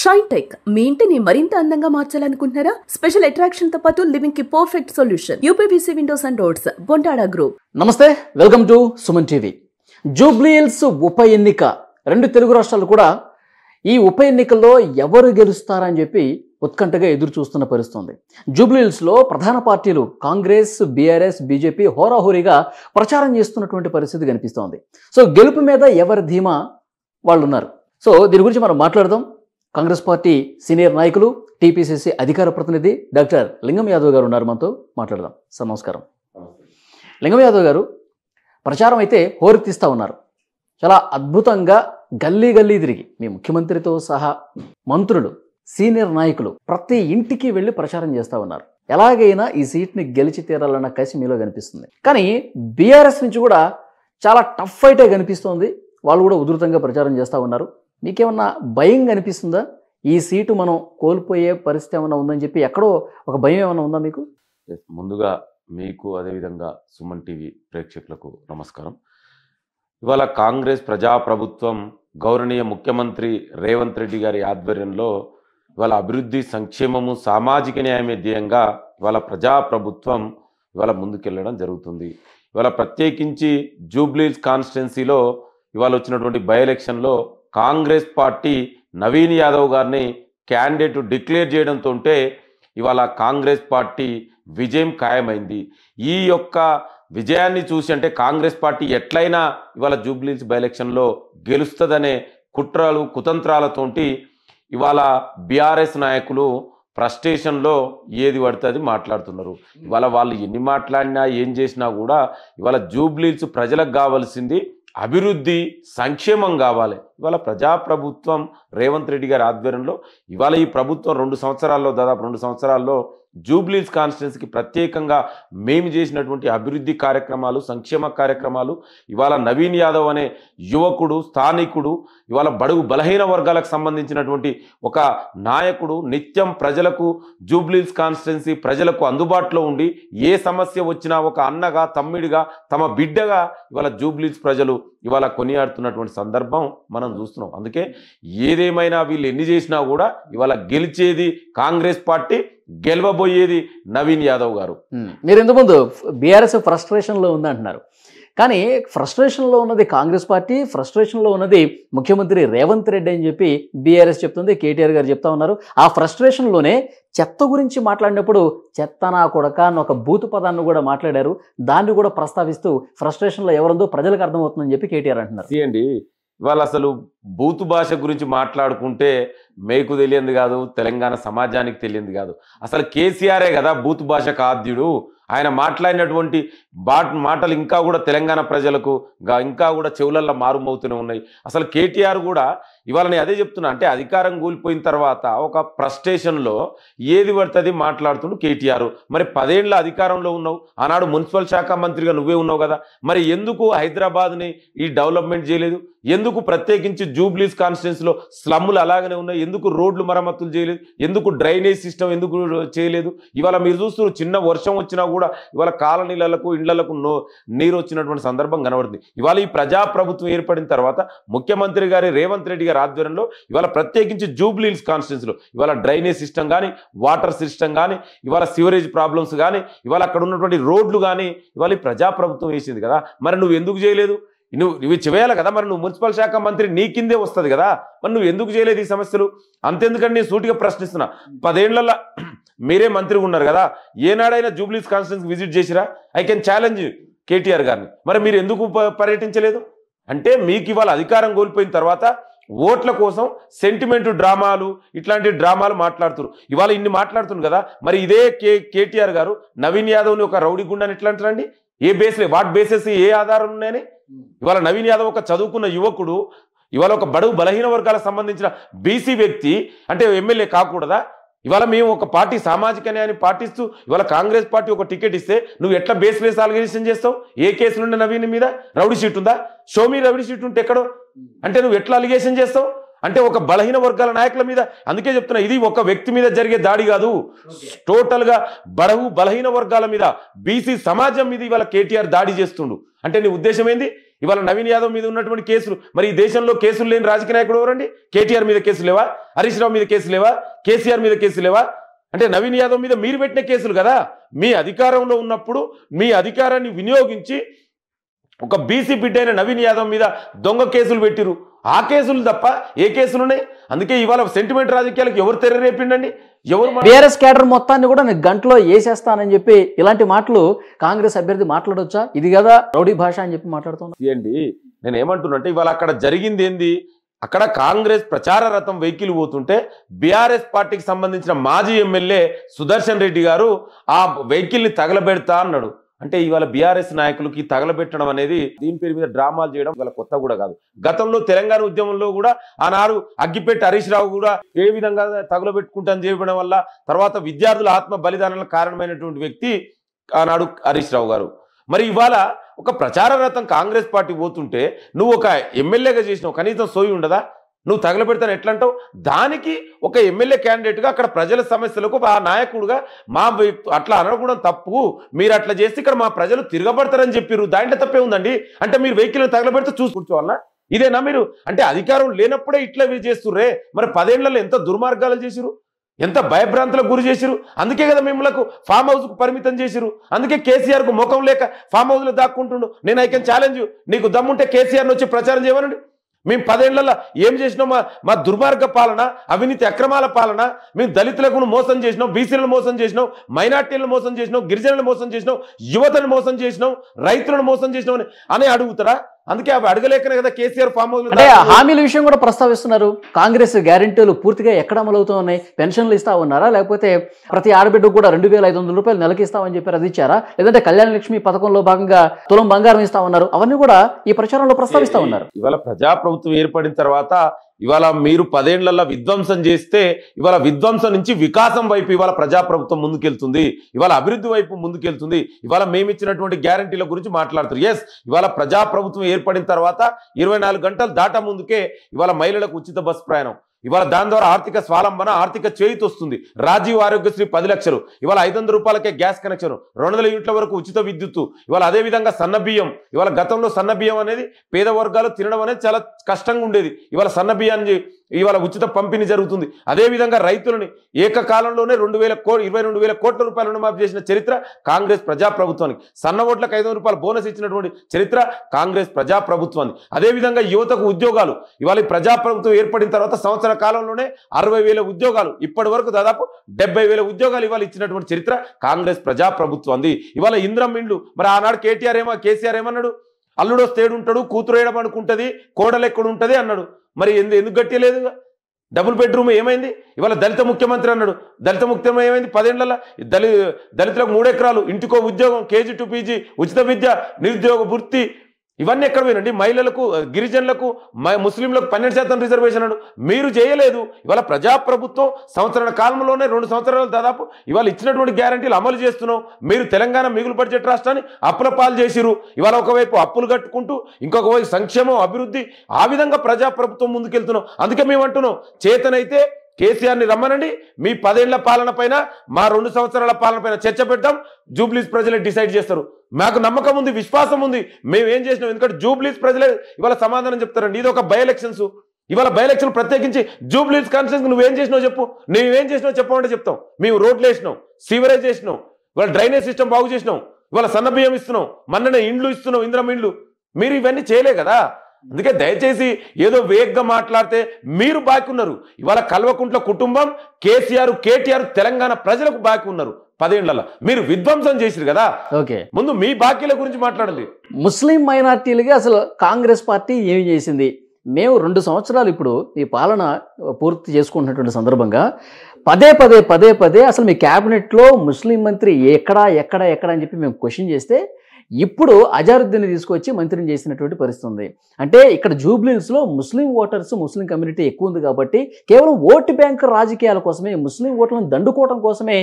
Shine tech మీ ఇంటిని మరింత అందంగా మార్చాలనుకుంటున్నారా? స్పెషల్ అట్రాక్షన్ తో పాటు లివింగ్ కి perfect solution. UPVC windows and doors, Bontada group. నమస్తే, welcome to Suman TV. Jubilee Hills ఉప ఎన్నిక, రెండు తెలుగు రాష్ట్రాలు కూడా ఈ ఉప ఎన్నికల్లో ఎవరు గెలుస్తారని చెప్పి ఉత్కంఠగా ఎదురు చూస్తున్న పరిస్థితుంది. జూబ్లీ హిల్స్లో ప్రధాన పార్టీలు కాంగ్రెస్, బీఆర్ఎస్, బీజేపీ హోరాహోరీగా ప్రచారం చేస్తున్నటువంటి పరిస్థితి కనిపిస్తోంది. సో గెలుపు మీద ఎవరి ధీమా వాళ్ళు ఉన్నారు. సో దీని గురించి మనం మాట్లాడదాం. కాంగ్రెస్ పార్టీ సీనియర్ నాయకులు, టీపీసీసీ అధికార ప్రతినిధి డాక్టర్ లింగం యాదవ్ గారు ఉన్నారు, మనతో మాట్లాడదాం. సార్ నమస్కారం. లింగం యాదవ్ గారు, ప్రచారం అయితే హోరెత్తిస్తూ ఉన్నారు. చాలా అద్భుతంగా గల్లీ గల్లీ తిరిగి మీ ముఖ్యమంత్రితో సహా మంత్రులు, సీనియర్ నాయకులు ప్రతి ఇంటికి వెళ్ళి ప్రచారం చేస్తూ ఉన్నారు. ఎలాగైనా ఈ సీట్ని గెలిచి తీరాలన్న కసి మీలో కనిపిస్తుంది. కానీ బీఆర్ఎస్ నుంచి కూడా చాలా టఫ్ ఫైటే కనిపిస్తోంది. వాళ్ళు కూడా ఉధృతంగా ప్రచారం చేస్తూ ఉన్నారు. మీకేమన్నా భయం కనిపిస్తుందా? ఈ సీటు మనం కోల్పోయే పరిస్థితి ఏమన్నా ఉందని చెప్పి ఎక్కడో ఒక భయం ఏమన్నా ఉందా మీకు? ముందుగా మీకు, అదేవిధంగా సుమన్ టీవీ ప్రేక్షకులకు నమస్కారం. ఇవాళ కాంగ్రెస్ ప్రజాప్రభుత్వం గౌరవనీయ ముఖ్యమంత్రి రేవంత్ రెడ్డి గారి ఆధ్వర్యంలో ఇవాళ అభివృద్ధి, సంక్షేమము, సామాజిక న్యాయమే ధ్యేయంగా ఇవాళ ప్రజాప్రభుత్వం ఇవాళ ముందుకెళ్ళడం జరుగుతుంది. ఇవాళ ప్రత్యేకించి జూబ్లీ హిల్స్ కాన్స్టిట్యున్సీలో ఇవాళ వచ్చినటువంటి బై ఎలక్షన్లో కాంగ్రెస్ పార్టీ నవీన్ యాదవ్ గారిని క్యాండిడేట్ డిక్లేర్ చేయడంతో ఇవాళ కాంగ్రెస్ పార్టీ విజయం ఖాయమైంది. ఈ యొక్క విజయాన్ని చూసి అంటే కాంగ్రెస్ పార్టీ ఎట్లయినా ఇవాళ జూబ్లీ హిల్స్ బై ఎలక్షన్లో గెలుస్తుందనే కుట్రలు, కుతంత్రాలతోటి ఇవాళ బీఆర్ఎస్ నాయకులు ఫ్రస్ట్రేషన్లో ఏది పడితే అది మాట్లాడుతున్నారు. ఇవాళ వాళ్ళు ఎన్ని మాట్లాడినా ఏం చేసినా కూడా ఇవాళ జూబ్లీ హిల్స్ ప్రజలకు కావాల్సింది అభివృద్ధి, సంక్షేమం కావాలి. ఇవాళ ప్రజాప్రభుత్వం రేవంత్ రెడ్డి గారి ఆధ్వర్యంలో ఇవాళ ఈ ప్రభుత్వం 2 సంవత్సరాల్లో, దాదాపు 2 సంవత్సరాల్లో జూబ్లీ హిల్స్ కాన్స్టిట్యున్సీకి ప్రత్యేకంగా మేము చేసినటువంటి అభివృద్ధి కార్యక్రమాలు, సంక్షేమ కార్యక్రమాలు, ఇవాళ నవీన్ యాదవ్ అనే యువకుడు, స్థానికుడు, ఇవాళ బడుగు బలహీన వర్గాలకు సంబంధించినటువంటి ఒక నాయకుడు నిత్యం ప్రజలకు, జూబ్లీ హిల్స్ కాన్స్టిట్యున్సీ ప్రజలకు అందుబాటులో ఉండి ఏ సమస్య వచ్చినా ఒక అన్నగా, తమ్ముడిగా, తమ బిడ్డగా ఇవాళ జూబ్లీ హిల్స్ ప్రజలు ఇవాళ కొనియాడుతున్నటువంటి సందర్భం మనం చూస్తున్నాం. అందుకే ఏదేమైనా వీళ్ళు ఎన్ని చేసినా కూడా ఇవాళ గెలిచేది కాంగ్రెస్ పార్టీ, గెలవబోయేది నవీన్ యాదవ్ గారు. మీరు ఇంతకుముందు బీఆర్ఎస్ ఫ్రస్ట్రేషన్లో ఉందంటున్నారు. కానీ ఫ్రస్ట్రేషన్లో ఉన్నది కాంగ్రెస్ పార్టీ, ఫ్రస్ట్రేషన్లో ఉన్నది ముఖ్యమంత్రి రేవంత్ రెడ్డి అని చెప్పి బీఆర్ఎస్ చెప్తుంది, కేటీఆర్ గారు చెప్తా ఉన్నారు. ఆ ఫ్రస్ట్రేషన్లోనే చెత్త గురించి మాట్లాడినప్పుడు చెత్త నా కొడక అని ఒక బూతు పదాన్ని కూడా మాట్లాడారు. దాన్ని కూడా ప్రస్తావిస్తూ ఫ్రస్ట్రేషన్లో ఎవరుందో ప్రజలకు అర్థమవుతుందని చెప్పి కేటీఆర్ అంటున్నారు. తీయండి, ఇవాళ అసలు బూతు భాష గురించి మాట్లాడుకుంటే మీకు తెలియంది కాదు, తెలంగాణ సమాజానికి తెలియంది కాదు. అసలు కేసీఆరే కదా బూతు భాషకు ఆద్యుడు. ఆయన మాట్లాడినటువంటి మాటలు ఇంకా కూడా తెలంగాణ ప్రజలకు ఇంకా కూడా చెవులల్లో మారుమవుతూనే ఉన్నాయి. అసలు కేటీఆర్ కూడా ఇవాళ నేను అదే చెప్తున్నా, అంటే అధికారం కూలిపోయిన తర్వాత ఒక ఫ్రస్ట్రేషన్లో ఏది పడుతుంది మాట్లాడుతుండు కేటీఆర్. మరి 10 ఏళ్ళ అధికారంలో ఉన్నావు, ఆనాడు మున్సిపల్ శాఖ మంత్రిగా నువ్వే ఉన్నావు కదా, మరి ఎందుకు హైదరాబాద్ని ఈ డెవలప్మెంట్ చేయలేదు? ఎందుకు ప్రత్యేకించి జూబ్లీ హిల్స్ కాన్స్టిట్యున్సీలో స్లమ్ములు అలాగనే ఉన్నాయి? ఎందుకు రోడ్లు మరమ్మతులు చేయలేదు? ఎందుకు డ్రైనేజ్ సిస్టమ్ ఎందుకు చేయలేదు? ఇవాళ మీరు చూస్తున్నారు, చిన్న వర్షం వచ్చినా కూడా ఇవాళ కాలనీలకు, ఇండ్లకు నీరు వచ్చినటువంటి సందర్భం కనబడుతుంది. ఇవాళ ఈ ప్రజాప్రభుత్వం ఏర్పడిన తర్వాత ముఖ్యమంత్రి గారి రేవంత్ రెడ్డి గారి ఆధ్వర్యంలో ఇవాళ ప్రత్యేకించి జూబ్లీ హిల్స్ కాన్స్టిట్యున్సీలో ఇవాళ డ్రైనేజ్ సిస్టమ్ కానీ, వాటర్ సిస్టమ్ కానీ, ఇవాళ సివరేజ్ ప్రాబ్లమ్స్ కానీ, ఇవాళ అక్కడ ఉన్నటువంటి రోడ్లు కానీ ఇవాళ ఈ ప్రజాప్రభుత్వం వేసింది కదా. మరి నువ్వు ఎందుకు చేయలేదు? నువ్వు చేయాలి కదా. మరి నువ్వు మున్సిపల్ శాఖ మంత్రి, నీ కిందే వస్తుంది కదా, మరి నువ్వు ఎందుకు చేయలేదు ఈ సమస్యలు? అంతెందుకంటే నేను సూటిగా ప్రశ్నిస్తున్నా, 10 ఏళ్లలో మీరే మంత్రిగా ఉన్నారు కదా, ఏనాడైనా జూబ్లీ హిల్స్ కాన్స్టిట్యున్సీ విజిట్ చేసిరా? ఐ కెన్ ఛాలెంజ్ కేటీఆర్ గారిని. మరి మీరు ఎందుకు పర్యటించలేదు? అంటే మీకు ఇవాళ అధికారం కోల్పోయిన తర్వాత ఓట్ల కోసం సెంటిమెంట్ డ్రామాలు, ఇట్లాంటి డ్రామాలు మాట్లాడుతున్నారు. ఇవాళ ఇన్ని మాట్లాడుతున్నారు కదా, మరి ఇదే కేటీఆర్ గారు నవీన్ యాదవ్ని ఒక రౌడీ గుండాని ఎట్లా అంటారండి? ఏ బేస్లే, వాట్ బేసెస్, ఏ ఆధారం ఉన్నాయని? ఇవాళ నవీన్ యాదవ్ ఒక చదువుకున్న యువకుడు, ఇవాళ ఒక బడుగు బలహీన వర్గాలకు సంబంధించిన బీసీ వ్యక్తి అంటే ఎమ్మెల్యే కాకూడదా? ఇవాళ మేము ఒక పార్టీ సామాజిక న్యాయాన్ని పాటిస్తూ ఇవాళ కాంగ్రెస్ పార్టీ ఒక టికెట్ ఇస్తే నువ్వు ఎట్లా బేస్లెస్ అలిగేషన్ చేస్తావు? ఏ కేసులుండే నవీన్ మీద రౌడీ షీట్ ఉందా? షోమీ రౌడీ షీట్ ఉంటే ఎక్కడో, అంటే నువ్వు ఎట్లా అలిగేషన్ చేస్తావు? అంటే ఒక బలహీన వర్గాల నాయకుల మీద. అందుకే చెప్తున్నా, ఇది ఒక వ్యక్తి మీద జరిగే దాడి కాదు, టోటల్గా బలహీన వర్గాల మీద, బీసీ సమాజం మీద ఇవాళ కేటీఆర్ దాడి చేస్తుండు. అంటే నీ ఉద్దేశం ఏంది? ఇవాళ నవీన్ యాదవ్ మీద ఉన్నటువంటి కేసులు, మరి ఈ దేశంలో కేసులు లేని రాజకీయ నాయకుడు ఎవరండి? కేటీఆర్ మీద కేసులు లేవా? హరీష్ రావు మీద కేసులు లేవా? కేసీఆర్ మీద కేసులు లేవా? అంటే నవీన్ యాదవ్ మీద మీరు పెట్టిన కేసులు కదా. మీ అధికారంలో ఉన్నప్పుడు మీ అధికారాన్ని వినియోగించి ఒక బీసీ బిడ్డ అయిన నవీన్ యాదవ్ మీద దొంగ కేసులు పెట్టిరు. ఆ కేసులు తప్ప ఏ కేసులు ఉన్నాయి? అందుకే ఇవాళ సెంటిమెంట్ రాజకీయాలకు ఎవరు తెరరేపిండండి? ఎవరు బీఆర్ఎస్ క్యాడర్ మొత్తాన్ని కూడా నేను గంటలో వేసేస్తానని చెప్పి ఇలాంటి మాటలు కాంగ్రెస్ అభ్యర్థి మాట్లాడొచ్చా? ఇది కదా రౌడీ భాష అని చెప్పి మాట్లాడుతున్నా. ఏంటి నేను ఏమంటున్నంటే, ఇవాళ అక్కడ జరిగింది ఏంది? అక్కడ కాంగ్రెస్ ప్రచార రథం వెహికల్ పోతుంటే బీఆర్ఎస్ పార్టీకి సంబంధించిన మాజీ ఎమ్మెల్యే సుదర్శన్ రెడ్డి గారు ఆ వెహికల్ని తగలబెడతా అన్నాడు. అంటే ఇవాళ బీఆర్ఎస్ నాయకులకి తగలబెట్టడం అనేది దీని పేరు మీద డ్రామాలు చేయడం ఇవాళ కొత్త కూడా కాదు. గతంలో తెలంగాణ ఉద్యమంలో కూడా ఆనాడు అగ్గిపెట్టి హరీష్ రావు కూడా ఏ విధంగా తగలబెట్టుకుంటాను చేయడం వల్ల తర్వాత విద్యార్థుల ఆత్మ బలిదానాలకు కారణమైనటువంటి వ్యక్తి ఆనాడు హరీష్ రావు గారు. మరి ఇవాళ ఒక ప్రచార రథం కాంగ్రెస్ పార్టీ పోతుంటే నువ్వు ఒక ఎమ్మెల్యేగా చేసినావు, కనీసం సోయి ఉండదా? నువ్వు తగలబెడతాను ఎట్లా అంటావు? దానికి ఒక ఎమ్మెల్యే క్యాండిడేట్గా అక్కడ ప్రజల సమస్యలకు ఆ నాయకుడుగా అట్లా అనకూడదు, తప్పు. మీరు అట్లా చేస్తే ఇక్కడ మా ప్రజలు తిరగబడతారని చెప్పారు. దాంట్లో తప్పే ఉందండి. అంటే మీరు వెహికల్ తగలబెడితే చూసుకుంటావన్నా? ఇదేనా మీరు? అంటే అధికారం లేనప్పుడే ఇట్లా చేస్తుర్రే. మరి 10 ఏళ్లలో ఎంత దుర్మార్గాలు చేసిరు, ఎంత భయభ్రాంతులకు గురి చేసిరు. అందుకే కదా మిమ్మల్ని ఫామ్ హౌస్ కు పరిమితం చేసిరు. అందుకే కేసీఆర్ కు ముఖం లేక ఫామ్ హౌస్ లో దాక్కుంటుండు. నేను ఐ కెన్ ఛాలెంజ్, నీకు దమ్ముంటే కేసీఆర్ వచ్చి ప్రచారం చేయమనండి. మేము 10 ఏళ్లలో ఏం చేసినాం? మా దుర్మార్గ పాలన, అవినీతి అక్రమాల పాలన, మేము దళితులకు మోసం చేసినాం, బీసీలను మోసం చేసినాం, మైనార్టీలను మోసం చేసినాం, గిరిజనులను మోసం చేసినాం, యువతను మోసం చేసినాం, రైతులను మోసం చేసినాం అని అడుగుతారా? అందుకే అవి అడగలేకనే కదా కేసీఆర్ ఫామ్ హౌస్. అంటే హామీల విషయం కూడా ప్రస్తావిస్తున్నారు. కాంగ్రెస్ గ్యారెంటీలు పూర్తిగా ఎక్కడ అమలవుతూ ఉన్నాయి? పెన్షన్లు ఇస్తా ఉన్నారా? లేకపోతే ప్రతి ఆడబిడ్డకు కూడా 2500 రూపాయలు నెలకి ఇస్తామని చెప్పారు, అది ఇచ్చారా? లేదంటే కళ్యాణ లక్ష్మి పథకంలో భాగంగా తులం బంగారం ఇస్తా ఉన్నారు. అవన్నీ కూడా ఈ ప్రచారంలో ప్రస్తావిస్తా ఉన్నారు. ఇవాళ ప్రజాప్రభుత్వం ఏర్పడిన తర్వాత ఇవాళ మీరు 10 ఏళ్లలో విధ్వంసం చేస్తే ఇవాళ విధ్వంసం నుంచి వికాసం వైపు ఇవాళ ప్రజాప్రభుత్వం ముందుకెళ్తుంది. ఇవాళ అభివృద్ధి వైపు ముందుకెళ్తుంది. ఇవాళ మేము ఇచ్చినటువంటి గ్యారంటీల గురించి మాట్లాడుతారు. ఎస్, ఇవాళ ప్రజాప్రభుత్వం ఏర్పడిన తర్వాత 24 గంటలు దాట ముందుకే ఇవాళ మహిళలకు ఉచిత బస్ ప్రయాణం, ఇవాళ దాని ద్వారా ఆర్థిక స్వాలంబన, ఆర్థిక చేయిత వస్తుంది. రాజీవ్ ఆరోగ్యశ్రీ 10 లక్షలు, ఇవాళ 500 రూపాయలకే గ్యాస్ కనెక్షన్, 200 యూనిట్ల వరకు ఉచిత విద్యుత్తు. ఇవాళ అదేవిధంగా సన్న బియ్యం, ఇవాళ గతంలో సన్న బియ్యం అనేది పేద వర్గాలు తినడం అనేది చాలా కష్టంగా ఉండేది. ఇవాళ సన్న బియ్యాన్ని ఇవాళ ఉచిత పంపిణీ జరుగుతుంది. అదేవిధంగా రైతులని ఏకకాలంలోనే 22,000 కోట్ల రూపాయలు రుణమాఫీ చేసిన చరిత్ర కాంగ్రెస్ ప్రజాప్రభుత్వానికి. సన్న ఓట్లకు 500 రూపాయలు బోనస్ ఇచ్చినటువంటి చరిత్ర కాంగ్రెస్ ప్రజాప్రభుత్వానికి. అదేవిధంగా యువతకు ఉద్యోగాలు, ఇవాళ ఈ ప్రజాప్రభుత్వం ఏర్పడిన తర్వాత సంవత్సర కాలంలోనే 60,000 ఉద్యోగాలు, ఇప్పటి వరకు దాదాపు 70,000 ఉద్యోగాలు ఇవాళ ఇచ్చినటువంటి చరిత్ర కాంగ్రెస్ ప్రజాప్రభుత్వంది. ఇవాళ ఇంద్రం ఇండ్లు, మరి ఆనాడు కేసీఆర్ ఏమన్నాడు? అల్లుడు వస్తేడుంటాడు, కూతురు ఏడమనుకుంటుంది, కోడలు ఎక్కడుంటుంది అన్నాడు. మరి ఎందుకు గట్టిలేదు? డబుల్ బెడ్రూమ్ ఏమైంది? ఇవాళ దళిత ముఖ్యమంత్రి అన్నాడు. దళిత ముఖ్యమంత్రి ఏమైంది? 10 ఏళ్లలో దళితులకు 3 ఎకరాలు, ఇంటికో ఉద్యోగం, KG to PG, ఉచిత విద్య, నిరుద్యోగ వృత్తి, ఇవన్నీ ఎక్కడ పోయినండి? మహిళలకు, గిరిజనులకు, ముస్లింలకు 12% రిజర్వేషన్ అన్నాడు. మీరు చేయలేదు. ఇవాళ ప్రజాప్రభుత్వం సంవత్సరాల కాలంలోనే 2 సంవత్సరాలు దాదాపు ఇవాళ ఇచ్చినటువంటి గ్యారంటీలు అమలు చేస్తున్నాం. మీరు తెలంగాణ మిగులు బడ్జెట్ రాష్ట్రాన్ని అప్పుల పాలు చేసిరు. ఇవాళ ఒకవైపు అప్పులు కట్టుకుంటూ ఇంకొక వైపు సంక్షేమం, అభివృద్ధి, ఆ విధంగా ప్రజాప్రభుత్వం ముందుకెళ్తున్నాం. అందుకే మేము అంటున్నాం, చేతనైతే కేసీఆర్ని రమ్మనండి. మీ 10 ఏళ్ల పాలన పైన, మా 2 సంవత్సరాల పాలన పైన చర్చ పెడతాం. జూబ్లీస్ ప్రజలే డిసైడ్ చేస్తారు. మాకు నమ్మకం ఉంది, విశ్వాసం ఉంది. మేము ఏం చేసినాం? ఎందుకంటే జూబ్లీస్ ప్రజలే ఇవాళ సమాధానం చెప్తారండి. ఇది ఒక బై ఎలక్షన్స్. ఇవాళ బై ఎలక్షన్ ప్రత్యేకించి జూబ్లీస్ కాన్స్టిట్యూన్సీ నువ్వేం చేసినావు చెప్పు. నువ్వేం చేసినావు చెప్పమంటే చెప్తాం. మేము రోడ్లు వేసినాం, సీవరేజ్ చేసినాం, ఇవాళ డ్రైనేజ్ సిస్టమ్ బాగు చేసినాం, ఇవాళ సన్న బియ్యం ఇస్తున్నాం, మొన్ననే ఇండ్లు ఇస్తున్నాం, ఇంద్రం ఇండ్లు. మీరు ఇవన్నీ చేయలే కదా. అందుకే దయచేసి ఏదో వేగ్గా మాట్లాడితే మీరు బాకీ ఉన్నారు. ఇవాళ కల్వకుంట్ల కుటుంబం, కేటీఆర్ తెలంగాణ ప్రజలకు బాకీ ఉన్నారు. 10 ఏళ్లలో మీరు విధ్వంసం చేసిరు కదా. ఓకే, ముందు మీ బాకీల గురించి మాట్లాడండి. ముస్లిం మైనార్టీలకి అసలు కాంగ్రెస్ పార్టీ ఏమి చేసింది? మేము 2 సంవత్సరాలు ఇప్పుడు ఈ పాలన పూర్తి చేసుకుంటున్నటువంటి సందర్భంగా పదే అసలు మీ క్యాబినెట్లో ముస్లిం మంత్రి ఎక్కడ అని చెప్పి మేము క్వశ్చన్ చేస్తే ఇప్పుడు అజారుద్దీన్ని తీసుకొచ్చి మంత్రిని చేసినటువంటి పరిస్థితి ఉంది. అంటే ఇక్కడ జూబ్లీహిల్స్లో ముస్లిం ఓటర్స్, ముస్లిం కమ్యూనిటీ ఎక్కువ ఉంది కాబట్టి కేవలం ఓటు బ్యాంక్ రాజకీయాల కోసమే, ముస్లిం ఓట్లను దండుకోవడం కోసమే